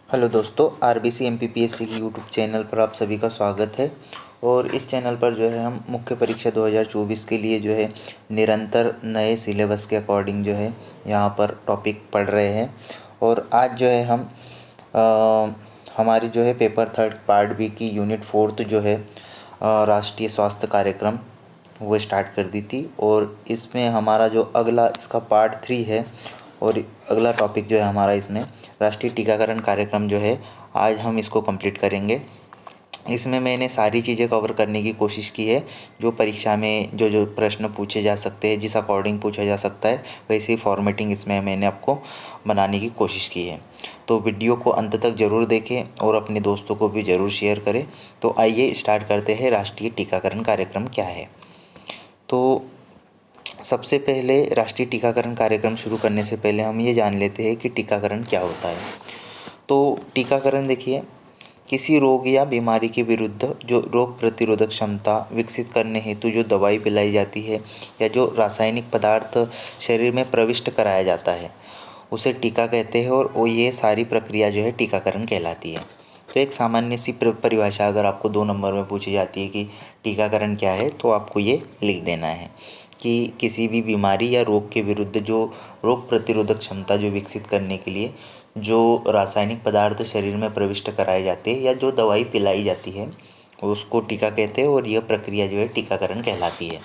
Hello दोस्तों, RBC MPPSC की YouTube channel पर आप सभी का स्वागत है। और इस चैनल पर जो है हम मुख्य परीक्षा 2024 के लिए जो है निरंतर नए सिलेबस के अकॉर्डिंग जो है यहाँ पर टॉपिक पढ़ रहे हैं। और आज जो है हम हमारी जो है पेपर थर्ड पार्ट बी की यूनिट फोर्थ जो है राष्ट्रीय स्वास्थ्य कार्यक्रम वो स्टार्ट कर दी थी। और इसमें हमारा जो अगला इसका पार्ट 3 है और अगला टॉपिक जो है हमारा इसमें राष्ट्रीय टीकाकरण कार्यक्रम जो है आज हम इसको कंप्लीट करेंगे। इसमें मैंने सारी चीज़ें कवर करने की कोशिश की है जो परीक्षा में जो जो प्रश्न पूछे जा सकते हैं, जिस अकॉर्डिंग पूछा जा सकता है वैसे ही फॉर्मेटिंग इसमें मैंने आपको बनाने की कोशिश की है। तो वीडियो को अंत तक ज़रूर देखें और अपने दोस्तों को भी ज़रूर शेयर करें। तो आइए स्टार्ट करते हैं, राष्ट्रीय टीकाकरण कार्यक्रम क्या है। तो सबसे पहले राष्ट्रीय टीकाकरण कार्यक्रम शुरू करने से पहले हम ये जान लेते हैं कि टीकाकरण क्या होता है। तो टीकाकरण देखिए, किसी रोग या बीमारी के विरुद्ध जो रोग प्रतिरोधक क्षमता विकसित करने हेतु जो दवाई पिलाई जाती है या जो रासायनिक पदार्थ शरीर में प्रविष्ट कराया जाता है उसे टीका कहते हैं। और वो ये सारी प्रक्रिया जो है टीकाकरण कहलाती है। तो एक सामान्य सी परिभाषा अगर आपको 2 नंबर में पूछी जाती है कि टीकाकरण क्या है, तो आपको ये लिख देना है कि किसी भी बीमारी या रोग के विरुद्ध जो रोग प्रतिरोधक क्षमता जो विकसित करने के लिए जो रासायनिक पदार्थ शरीर में प्रविष्ट कराए जाते हैं या जो दवाई पिलाई जाती है उसको टीका कहते हैं। और यह प्रक्रिया जो है टीकाकरण कहलाती है।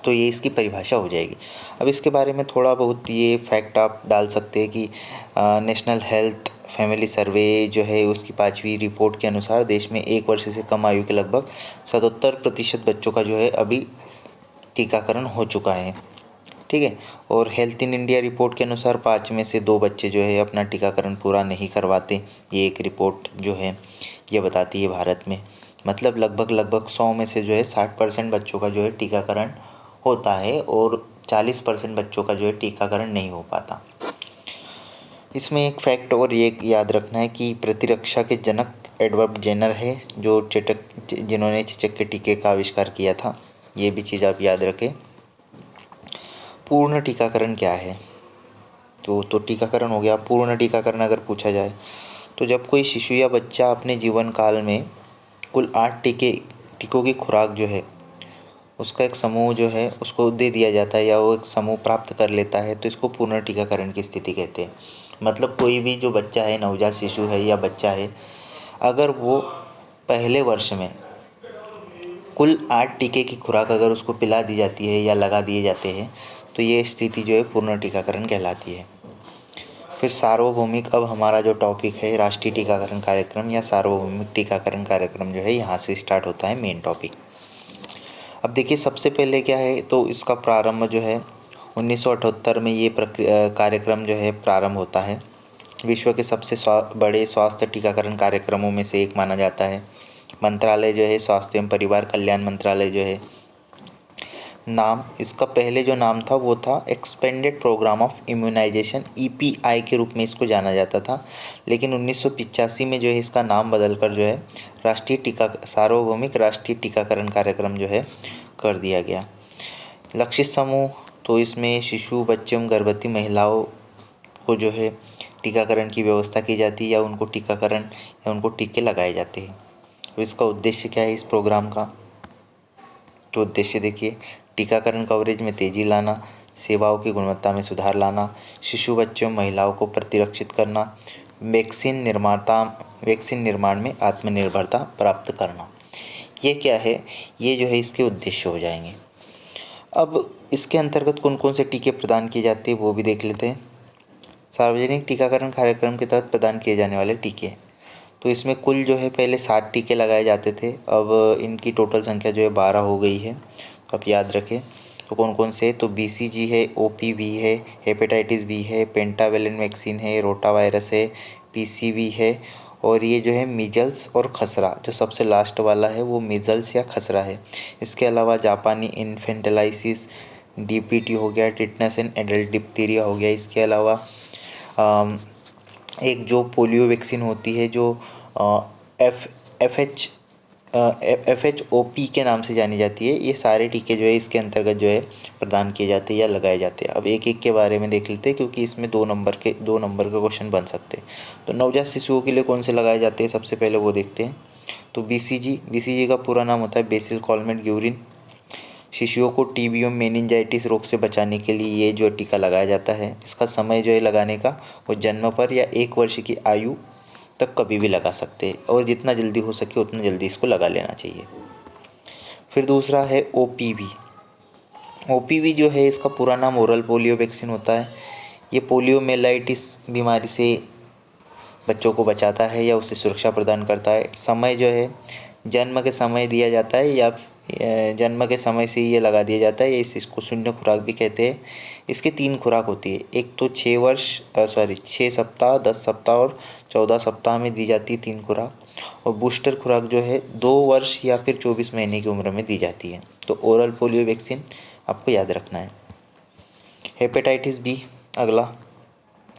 तो ये इसकी परिभाषा हो जाएगी। अब इसके बारे में थोड़ा बहुत ये फैक्ट आप डाल सकते हैं कि नेशनल हेल्थ फैमिली सर्वे जो है उसकी 5वीं रिपोर्ट के अनुसार देश में 1 वर्ष से कम आयु के लगभग 77% बच्चों का जो है अभी टीकाकरण हो चुका है। ठीक है। और हेल्थ इन इंडिया रिपोर्ट के अनुसार 5 में से 2 बच्चे जो है अपना टीकाकरण पूरा नहीं करवाते। ये एक रिपोर्ट जो है ये बताती है भारत में मतलब लगभग 100 में से जो है 60% बच्चों का जो है टीकाकरण होता है और 40% बच्चों का जो है टीकाकरण नहीं हो पाता। इसमें एक फैक्ट और ये याद रखना है कि प्रतिरक्षा के जनक एडवर्ड जेनर है जो जिन्होंने चेचक के टीके का आविष्कार किया था। ये भी चीज़ आप याद रखें। पूर्ण टीकाकरण क्या है? तो टीकाकरण हो गया। पूर्ण टीकाकरण अगर पूछा जाए तो जब कोई शिशु या बच्चा अपने जीवन काल में कुल 8 टीकों की खुराक जो है उसका एक समूह जो है उसको दे दिया जाता है या वो एक समूह प्राप्त कर लेता है, तो इसको पूर्ण टीकाकरण की स्थिति कहते हैं। मतलब कोई भी जो बच्चा है, नवजात शिशु है या बच्चा है, अगर वो पहले वर्ष में कुल 8 टीके की खुराक अगर उसको पिला दी जाती है या लगा दिए जाते हैं तो ये स्थिति जो है पूर्ण टीकाकरण कहलाती है। फिर सार्वभौमिक, अब हमारा जो टॉपिक है राष्ट्रीय टीकाकरण कार्यक्रम या सार्वभौमिक टीकाकरण कार्यक्रम जो है यहाँ से स्टार्ट होता है मेन टॉपिक। अब देखिए सबसे पहले क्या है, तो इसका प्रारंभ जो है 1978 में ये कार्यक्रम जो है प्रारंभ होता है। विश्व के सबसे बड़े स्वास्थ्य टीकाकरण कार्यक्रमों में से एक माना जाता है। मंत्रालय जो है स्वास्थ्य एवं परिवार कल्याण मंत्रालय जो है, नाम इसका पहले जो नाम था वो था expanded programme of immunisation, EPI के रूप में इसको जाना जाता था। लेकिन 1985 में जो है इसका नाम बदलकर जो है सार्वभौमिक राष्ट्रीय टीकाकरण कार्यक्रम जो है कर दिया गया। लक्षित समूह, तो इसमें शिशु, बच्चे एवं गर्भवती महिलाओं को जो है टीकाकरण की व्यवस्था की जाती है या उनको टीकाकरण या उनको टीके लगाए जाते हैं। तो इसका उद्देश्य क्या है इस प्रोग्राम का? तो उद्देश्य देखिए, टीकाकरण कवरेज में तेज़ी लाना, सेवाओं की गुणवत्ता में सुधार लाना, शिशु, बच्चों, महिलाओं को प्रतिरक्षित करना, वैक्सीन निर्माण में आत्मनिर्भरता प्राप्त करना। ये क्या है? ये जो है इसके उद्देश्य हो जाएंगे। अब इसके अंतर्गत कौन कौन से टीके प्रदान किए जाते हैं वो भी देख लेते हैं। सार्वजनिक टीकाकरण कार्यक्रम के तहत प्रदान किए जाने वाले टीके, तो इसमें कुल जो है पहले 7 टीके लगाए जाते थे। अब इनकी टोटल संख्या जो है 12 हो गई है। तो आप याद रखें तो कौन कौन से, तो बीसीजी है, ओपीवी है, हेपेटाइटिस बी है, पेंटावेलेंट वैक्सीन है, रोटा वायरस है, पीसीवी है, और ये जो है मीजल्स और खसरा, जो सबसे लास्ट वाला है वो मीजल्स या खसरा है। इसके अलावा जापानी इन्फेंटेलाइसिस, डीपीटी हो गया, टिटनस एंड एडल्ट डिप्थीरिया हो गया। इसके अलावा एक जो पोलियो वैक्सीन होती है जो एफ एच FHOP के नाम से जानी जाती है। ये सारे टीके जो है इसके अंतर्गत जो है प्रदान किए जाते हैं या लगाए जाते हैं। अब एक एक के बारे में देख लेते हैं, क्योंकि इसमें 2 नंबर का क्वेश्चन बन सकते हैं। तो नवजात शिशुओं के लिए कौन से लगाए जाते हैं, सबसे पहले वो देखते हैं। तो BCG का पूरा नाम होता है बेसिल कॉलमेट ग्यूरिन। शिशुओं को TB और मेनिंजाइटिस रोग से बचाने के लिए ये जो टीका लगाया जाता है, इसका समय जो है लगाने का वो जन्म पर या 1 वर्ष की आयु तक कभी भी लगा सकते हैं, और जितना जल्दी हो सके उतना जल्दी इसको लगा लेना चाहिए। फिर दूसरा है OPV जो है इसका पूरा नाम ओरल पोलियो वैक्सीन होता है। ये पोलियोमेलाइटिस बीमारी से बच्चों को बचाता है या उसे सुरक्षा प्रदान करता है। समय जो है जन्म के समय दिया जाता है, या जन्म के समय से ही ये लगा दिया जाता है। इसको शून्य खुराक भी कहते हैं। इसकी 3 खुराक होती है। एक तो 6 सप्ताह, 10 सप्ताह और 14 सप्ताह में दी जाती है 3 खुराक, और बूस्टर खुराक जो है 2 वर्ष या फिर 24 महीने की उम्र में दी जाती है। तो ओरल पोलियो वैक्सीन आपको याद रखना है। हेपेटाइटिस बी अगला,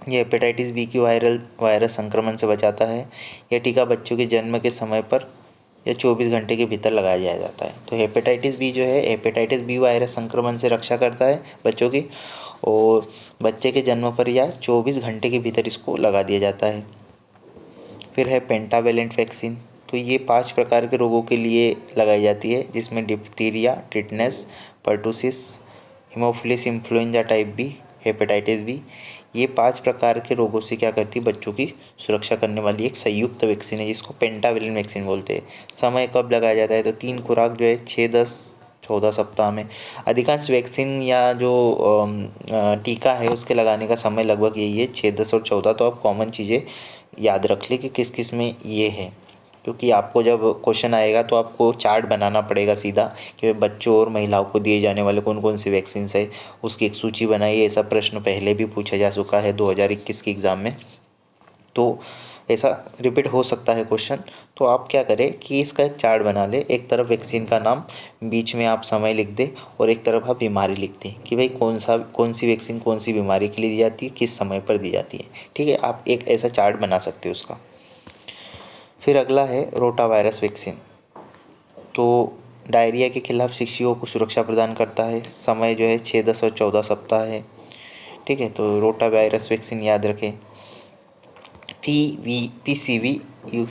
ये हेपेटाइटिस बी की वायरस संक्रमण से बचाता है। यह टीका बच्चों के जन्म के समय पर या 24 घंटे के भीतर लगाया जाता है। तो हेपेटाइटिस बी जो है, हेपेटाइटिस बी वायरस संक्रमण से रक्षा करता है बच्चों की, और बच्चे के जन्म पर या 24 घंटे के भीतर इसको लगा दिया जाता है। फिर है पेंटावेलेंट वैक्सीन। तो ये 5 प्रकार के रोगों के लिए लगाई जाती है, जिसमें diphtheria, tetanus, pertussis, haemophilus influenza type B, hepatitis B. ये 5 प्रकार के रोगों से क्या करती है, बच्चों की सुरक्षा करने वाली एक संयुक्त वैक्सीन है, जिसको पेंटावेलेंट वैक्सीन बोलते हैं। समय कब लगाया जाता है, तो 3 खुराक जो है 6, 10, 14 सप्ताह में। अधिकांश वैक्सीन या जो टीका है उसके लगाने का समय लगभग यही है, 6, 10 और 14। तो आप कॉमन चीज़ें याद रख ले कि किस किस में ये है, क्योंकि आपको जब क्वेश्चन आएगा तो आपको चार्ट बनाना पड़ेगा सीधा कि बच्चों और महिलाओं को दिए जाने वाले कौन कौन से वैक्सीन है, उसकी एक सूची बनाइए। ऐसा प्रश्न पहले भी पूछा जा चुका है 2021 के एग्ज़ाम में, तो ऐसा रिपीट हो सकता है क्वेश्चन। तो आप क्या करें कि इसका एक चार्ट बना ले, एक तरफ वैक्सीन का नाम, बीच में आप समय लिख दें, और एक तरफ आप बीमारी लिख दें कि भाई कौन सी वैक्सीन कौन सी बीमारी के लिए दी जाती है, किस समय पर दी जाती है। ठीक है, आप एक ऐसा चार्ट बना सकते हो उसका। फिर अगला है रोटा वायरस वैक्सीन। तो डायरिया के खिलाफ शिशुओं को सुरक्षा प्रदान करता है। समय जो है 6, 10 और 14 सप्ताह है। ठीक है, तो रोटा वायरस वैक्सीन याद रखें। PCV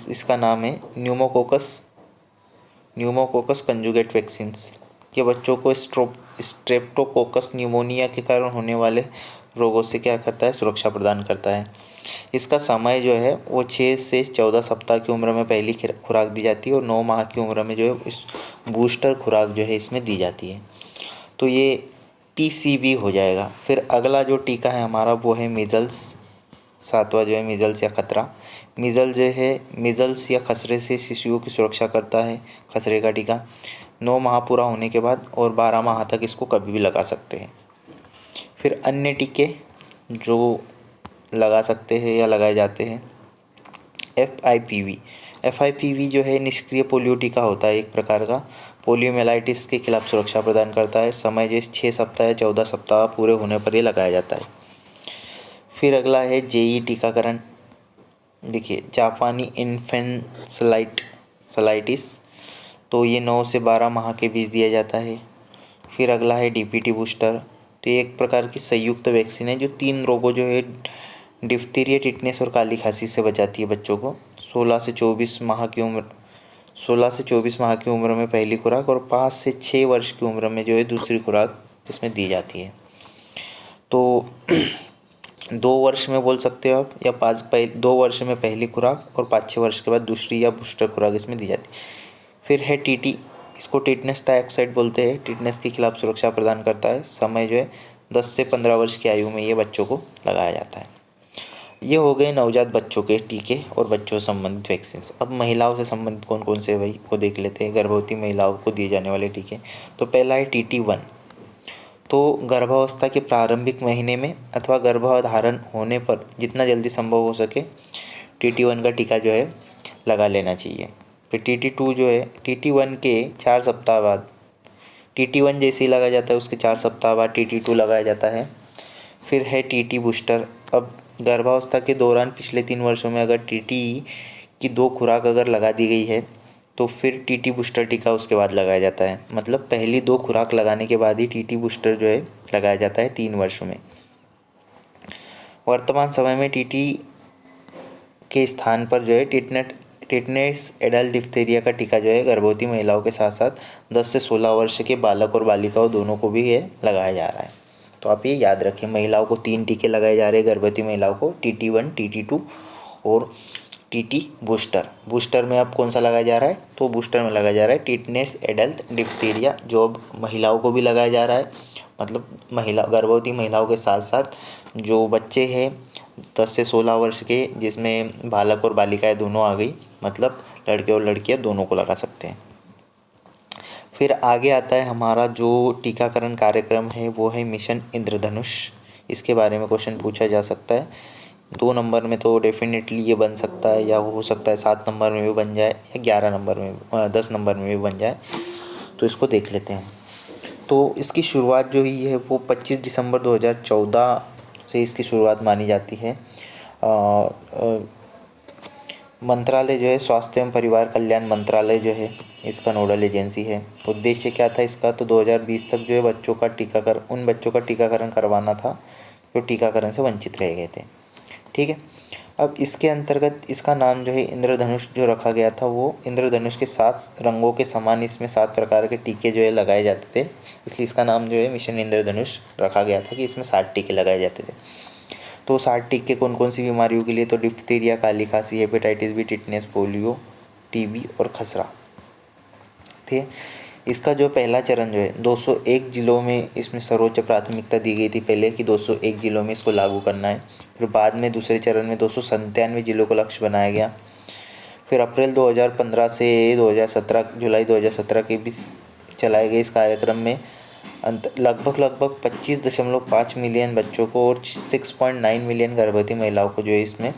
इसका नाम है न्यूमोकोकस कंजुगेट वैक्सीन्स, के बच्चों को स्ट्रेप्टोकोकस न्यूमोनिया के कारण होने वाले रोगों से क्या करता है, सुरक्षा प्रदान करता है। इसका समय जो है वो 6 से 14 सप्ताह की उम्र में पहली खुराक दी जाती है, और 9 माह की उम्र में जो है इस बूस्टर खुराक जो है इसमें दी जाती है। तो ये PCV हो जाएगा। फिर अगला जो टीका है हमारा वो है मीज़ल्स, 7वां जो है मीज़ल्स या खतरा। मीज़ल्स या खसरे से शिशुओं की सुरक्षा करता है, खसरे का टीका। 9 माह पूरा होने के बाद और 12 माह तक इसको कभी भी लगा सकते हैं। फिर अन्य टीके जो लगा सकते हैं या लगाए जाते हैं, FIPV जो है निष्क्रिय पोलियो टीका होता है एक प्रकार का। पोलियोमेलाइटिस के खिलाफ सुरक्षा प्रदान करता है। समय जो 6 सप्ताह या 14 सप्ताह पूरे होने पर ये लगाया जाता है। फिर अगला है JE टीकाकरण। देखिए, जापानी इन्फेंसलाइटिस, तो ये 9 से 12 माह के बीच दिया जाता है। फिर अगला है DPT बूस्टर। तो ये एक प्रकार की संयुक्त वैक्सीन है जो 3 रोगों जो है डिप्थीरिया, टिटनेस और काली खांसी से बचाती है बच्चों को। 16 से 24 माह की उम्र में पहली खुराक, और 5 से 6 वर्ष की उम्र में जो है दूसरी खुराक इसमें दी जाती है। तो 2 वर्ष में बोल सकते हो आप, या 2 वर्ष में पहली खुराक और 5-6 वर्ष के बाद दूसरी या बूस्टर खुराक इसमें दी जाती है। फिर है TT, इसको टिटनेस डाइऑक्साइड बोलते हैं। टिटनेस के खिलाफ सुरक्षा प्रदान करता है। समय जो है 10 से 15 वर्ष की आयु में ये बच्चों को लगाया जाता है। ये हो गए नवजात बच्चों के टीके और बच्चों से संबंधित वैक्सीन। अब महिलाओं से संबंधित कौन कौन से भाई वो देख लेते हैं, गर्भवती महिलाओं को दिए जाने वाले टीके। तो पहला है TT1। तो गर्भावस्था के प्रारंभिक महीने में अथवा गर्भधारण होने पर जितना जल्दी संभव हो सके TT1 का टीका जो है लगा लेना चाहिए। फिर TT2 जो है, TT1 के 4 सप्ताह बाद, TT1 जैसे ही लगाया जाता है उसके 4 सप्ताह बाद TT2 लगाया जाता है। फिर है TT बूस्टर। अब गर्भावस्था के दौरान पिछले 3 वर्षों में अगर TT की 2 खुराक अगर लगा दी गई है तो फिर टीटी बूस्टर टीका उसके बाद लगाया जाता है। मतलब पहली 2 खुराक लगाने के बाद ही टीटी बूस्टर जो है लगाया जाता है 3 वर्षों में। वर्तमान समय में टीटी के स्थान पर जो है टिटनेस एडल्ट डिप्थीरिया का टीका जो है गर्भवती महिलाओं के साथ साथ 10 से 16 वर्ष के बालक और बालिकाओं दोनों को भी ये लगाया जा रहा है। तो आप ये याद रखें, महिलाओं को 3 टीके लगाए जा रहे हैं, गर्भवती महिलाओं को TT1, TT2 और टीटी बूस्टर में अब कौन सा लगाया जा रहा है, तो बूस्टर में लगाया जा रहा है टिटनेस एडल्ट डिप्थीरिया, जो अब महिलाओं को भी लगाया जा रहा है। मतलब गर्भवती महिलाओं के साथ साथ जो बच्चे हैं 10 से 16 वर्ष के, जिसमें बालक और बालिकाएं दोनों आ गई, मतलब लड़के और लड़कियां दोनों को लगा सकते हैं। फिर आगे आता है हमारा जो टीकाकरण कार्यक्रम है वो है मिशन इंद्रधनुष। इसके बारे में क्वेश्चन पूछा जा सकता है। 2 नंबर में तो डेफिनेटली ये बन सकता है, या हो सकता है 7 नंबर में भी बन जाए, या 11 नंबर में 10 नंबर में भी बन जाए। तो इसको देख लेते हैं। तो इसकी शुरुआत जो हुई है वो 25 दिसंबर 2014 से इसकी शुरुआत मानी जाती है। मंत्रालय जो है स्वास्थ्य एवं परिवार कल्याण मंत्रालय जो है इसका नोडल एजेंसी है। उद्देश्य क्या था इसका, तो 2020 तक जो है उन बच्चों का टीकाकरण करवाना था जो टीकाकरण से वंचित रह गए थे। ठीक है। अब इसके अंतर्गत इसका नाम जो है इंद्रधनुष जो रखा गया था, वो इंद्रधनुष के 7 रंगों के समान इसमें 7 प्रकार के टीके जो है लगाए जाते थे, इसलिए इसका नाम जो है मिशन इंद्रधनुष रखा गया था कि इसमें 7 टीके लगाए जाते थे। तो 7 टीके कौन कौन सी बीमारियों के लिए, तो डिप्थीरिया, काली खांसी, hepatitis B, tetanus, polio, TB और खसरा थे। इसका जो पहला चरण जो है 201 जिलों में इसमें सर्वोच्च प्राथमिकता दी गई थी पहले, कि 201 जिलों में इसको लागू करना है। फिर बाद में दूसरे चरण में 297 जिलों को लक्ष्य बनाया गया। फिर अप्रैल 2015 से जुलाई 2017 के बीच चलाए गए इस कार्यक्रम में लगभग 25.5 मिलियन बच्चों को और 6.9 मिलियन गर्भवती महिलाओं को जो है इसमें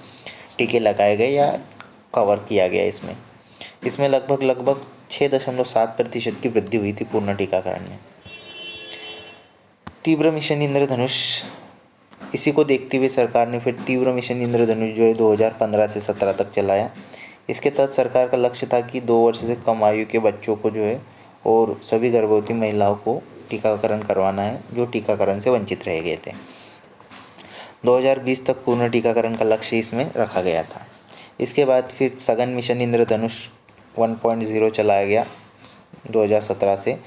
टीके लगाए गए या कवर किया गया। इसमें लगभग 6.7% की वृद्धि हुई थी पूर्ण टीकाकरण में। तीव्र मिशन इंद्रधनुष, इसी को देखते हुए सरकार ने फिर तीव्र मिशन इंद्रधनुष जो है 2015 से 17 तक चलाया। इसके तहत सरकार का लक्ष्य था कि 2 वर्ष से कम आयु के बच्चों को जो है और सभी गर्भवती महिलाओं को टीकाकरण करवाना है जो टीकाकरण से वंचित रह गए थे। 2020 तक पूर्ण टीकाकरण का लक्ष्य इसमें रखा गया था। इसके बाद फिर सघन मिशन इंद्रधनुष 1.0 चलाया गया 2017 से।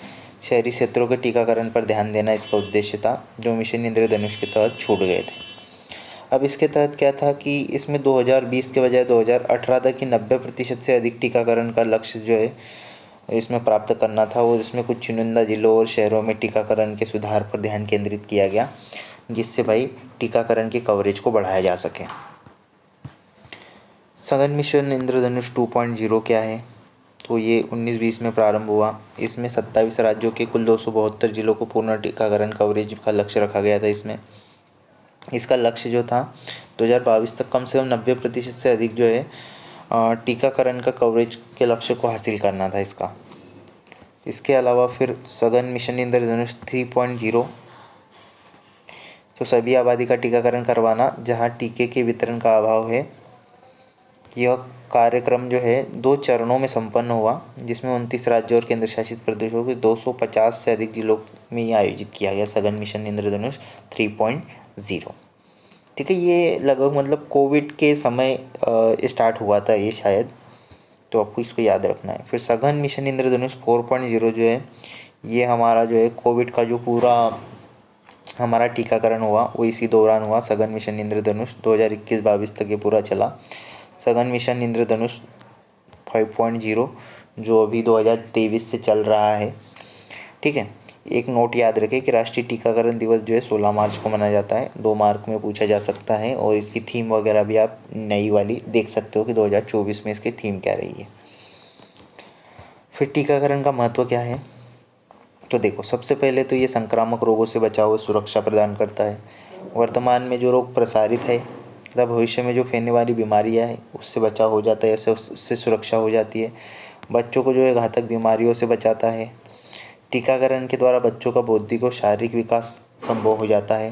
शहरी क्षेत्रों के टीकाकरण पर ध्यान देना इसका उद्देश्य था, जो मिशन इंद्रधनुष के तहत छूट गए थे। अब इसके तहत क्या था कि इसमें 2020 के बजाय 2018 तक की 90% से अधिक टीकाकरण का लक्ष्य जो है इसमें प्राप्त करना था, और इसमें कुछ चुनिंदा जिलों और शहरों में टीकाकरण के सुधार पर ध्यान केंद्रित किया गया, जिससे भाई टीकाकरण की कवरेज को बढ़ाया जा सके। सघन मिशन इंद्रधनुष 2.0 क्या है, तो ये 19-20 में प्रारंभ हुआ। इसमें 27 राज्यों के कुल 272 जिलों को पूर्ण टीकाकरण कवरेज का लक्ष्य रखा गया था। इसका लक्ष्य जो था 2022 तक कम से कम 90% से अधिक जो है टीकाकरण का कवरेज के लक्ष्य को हासिल करना था इसका। इसके अलावा फिर सघन मिशन इंद्रधनुष 3.0, तो सभी आबादी का टीकाकरण करवाना जहां टीके के वितरण का अभाव है। यह कार्यक्रम जो है 2 चरणों में संपन्न हुआ, जिसमें 29 राज्यों और केंद्र शासित प्रदेशों के 250 से अधिक जिलों में ये आयोजित किया गया सघन मिशन इंद्रधनुष 3.0। ठीक है, ये लगभग मतलब कोविड के समय स्टार्ट हुआ था ये शायद, तो आपको इसको याद रखना है। फिर सघन मिशन इंद्रधनुष 4.0 जो है ये हमारा जो है कोविड का जो पूरा हमारा टीकाकरण हुआ वो इसी दौरान हुआ। सघन मिशन इंद्रधनुष 2021-22 तक ये पूरा चला। सघन मिशन इंद्रधनुष 5.0 जो अभी 2023 से चल रहा है। ठीक है, एक नोट याद रखें कि राष्ट्रीय टीकाकरण दिवस जो है 16 मार्च को मनाया जाता है। 2 मार्क में पूछा जा सकता है, और इसकी थीम वगैरह भी आप नई वाली देख सकते हो कि 2024 में इसकी थीम क्या रही है। फिर टीकाकरण का महत्व क्या है, तो देखो सबसे पहले तो ये संक्रामक रोगों से बचाव सुरक्षा प्रदान करता है। वर्तमान में जो रोग प्रसारित है तथा भविष्य में जो फैलने वाली बीमारियां हैं उससे बचाव हो जाता है, उससे सुरक्षा हो जाती है। बच्चों को जो है घातक बीमारियों से बचाता है। टीकाकरण के द्वारा बच्चों का बौद्धिक और शारीरिक विकास संभव हो जाता है।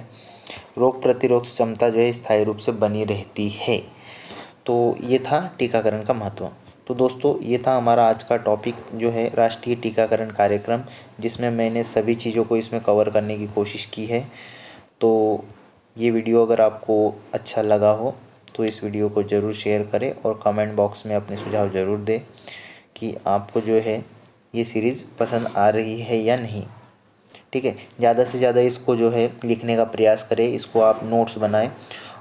रोग प्रतिरोधक क्षमता जो है स्थायी रूप से बनी रहती है। तो ये था टीकाकरण का महत्व। तो दोस्तों ये था हमारा आज का टॉपिक जो है राष्ट्रीय टीकाकरण कार्यक्रम, जिसमें मैंने सभी चीज़ों को इसमें कवर करने की कोशिश की है। तो ये वीडियो अगर आपको अच्छा लगा हो तो इस वीडियो को ज़रूर शेयर करें और कमेंट बॉक्स में अपने सुझाव ज़रूर दें कि आपको जो है ये सीरीज़ पसंद आ रही है या नहीं। ठीक है, ज़्यादा से ज़्यादा इसको जो है लिखने का प्रयास करें, इसको आप नोट्स बनाएं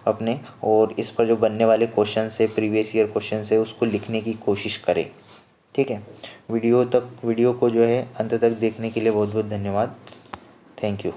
अपने, और इस पर जो बनने वाले क्वेश्चन है, प्रीवियस ईयर क्वेश्चन है, उसको लिखने की कोशिश करें। ठीक है, वीडियो को जो है अंत तक देखने के लिए बहुत बहुत धन्यवाद। Thank you.